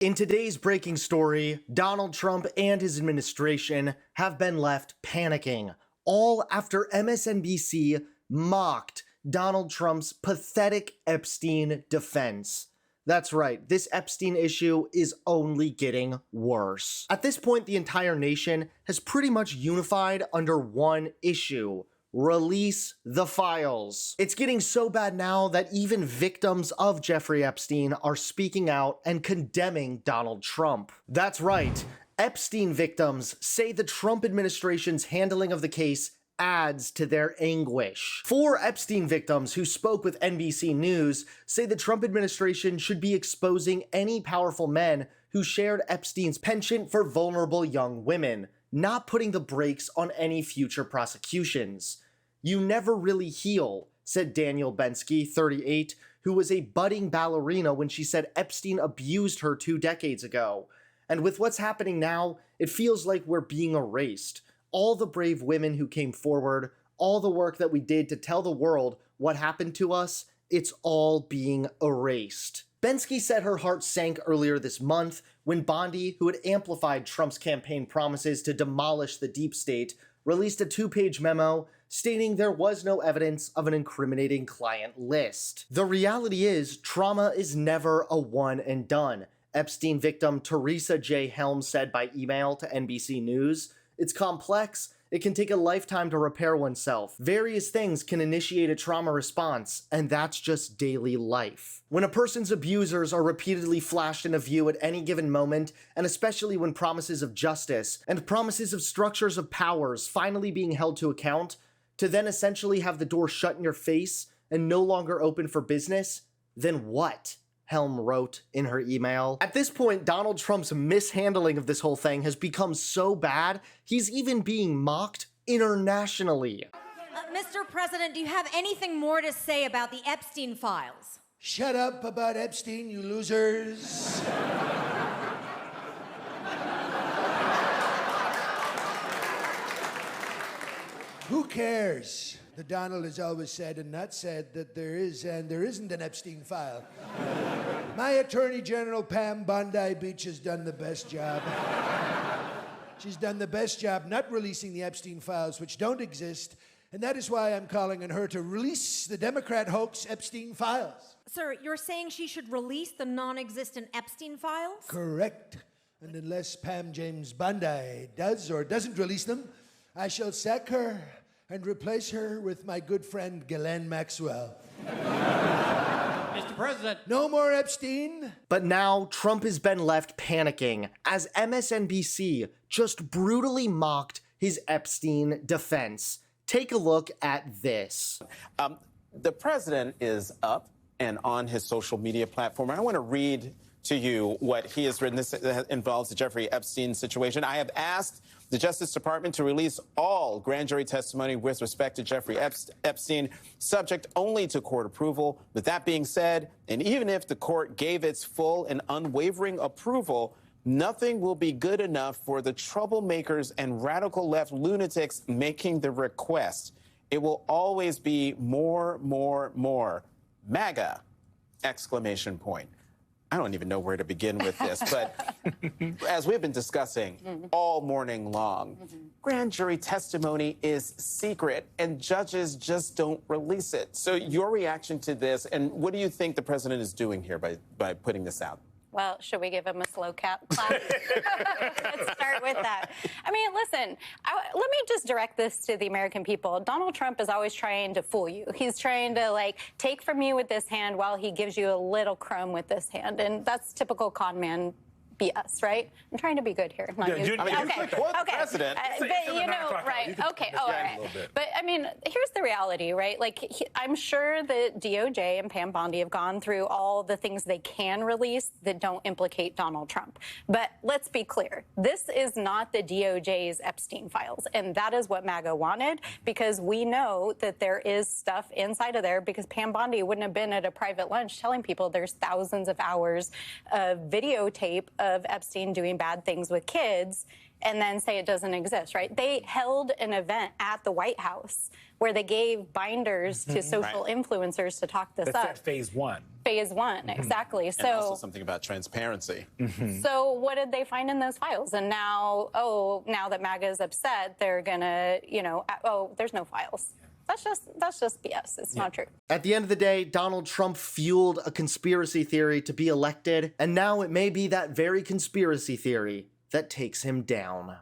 In today's breaking story, Donald Trump and his administration have been left panicking, all after MSNBC mocked Donald Trump's pathetic Epstein defense. That's right, this Epstein issue is only getting worse. At this point, the entire nation has pretty much unified under one issue: release the files. It's getting so bad now that even victims of Jeffrey Epstein are speaking out and condemning Donald Trump. That's right, Epstein victims say the Trump administration's handling of the case adds to their anguish. 4 Epstein victims who spoke with NBC News say the Trump administration should be exposing any powerful men who shared Epstein's penchant for vulnerable young women, not putting the brakes on any future prosecutions. "You never really heal," said Daniel Bensky, 38, who was a budding ballerina when she said Epstein abused her 2 decades ago. And with what's happening now, it feels like we're being erased. All the brave women who came forward, all the work that we did to tell the world what happened to us, it's all being erased. Bensky said her heart sank earlier this month when Bondi, who had amplified Trump's campaign promises to demolish the deep state, released a 2-page memo stating there was no evidence of an incriminating client list. The reality is, trauma is never a one and done. Epstein victim Teresa J. Helms said by email to NBC News, "It's complex. It can take a lifetime to repair oneself. Various things can initiate a trauma response, and that's just daily life." When a person's abusers are repeatedly flashed into view at any given moment, and especially when promises of justice and promises of structures of powers finally being held to account, to then essentially have the door shut in your face and no longer open for business, then what? Helm wrote in her email. At this point, Donald Trump's mishandling of this whole thing has become so bad, he's even being mocked internationally. Mr. President, do you have anything more to say about the Epstein files? Shut up about Epstein, you losers. Who cares? The Donald has always said and not said that there is and there isn't an Epstein file. My Attorney General Pam Bondi Beach has done the best job. She's done the best job not releasing the Epstein files, which don't exist, and that is why I'm calling on her to release the Democrat hoax Epstein files. Sir, you're saying she should release the non-existent Epstein files? Correct. And unless Pam James Bondi does or doesn't release them, I shall sack her and replace her with my good friend Ghislaine Maxwell. Mr. President. No more Epstein. But now, Trump has been left panicking as MSNBC just brutally mocked his Epstein defense. Take a look at this. The president is up and on his social media platform. I want to read to you what he has written. This involves the Jeffrey Epstein situation. "I have asked the Justice Department to release all grand jury testimony with respect to Jeffrey Epstein, subject only to court approval. With that being said, and even if the court gave its full and unwavering approval, nothing will be good enough for the troublemakers and radical left lunatics making the request. It will always be more, more, more. MAGA! Exclamation point. I don't even know where to begin with this, but as we've been discussing all morning long, grand jury testimony is secret and judges just don't release it. So your reaction to this, and what do you think the president is doing here by putting this out? Well, should we give him a slow clap? Let's start with that. I mean, listen, let me just direct this to the American people. Donald Trump is always trying to fool you. He's trying to, take from you with this hand while he gives you a little crumb with this hand. And that's typical con man BS, right? I'm trying to be good here. Not you quote the president. But you know, right? Okay. Oh, all right. But I mean, here's the reality, right? I'm sure the DOJ and Pam Bondi have gone through all the things they can release that don't implicate Donald Trump. But let's be clear. This is not the DOJ's Epstein files. And that is what MAGA wanted, because we know that there is stuff inside of there, because Pam Bondi wouldn't have been at a private lunch telling people there's thousands of hours of videotape of Epstein doing bad things with kids and then say it doesn't exist, right? They held an event at the White House where they gave binders to social influencers to talk this That's up. at phase one. Phase one, exactly. And So also something about transparency. so what did they find in those files? And now, now that MAGA is upset, they're gonna, there's no files. That's just BS. It's not true. At the end of the day, Donald Trump fueled a conspiracy theory to be elected, and now it may be that very conspiracy theory that takes him down.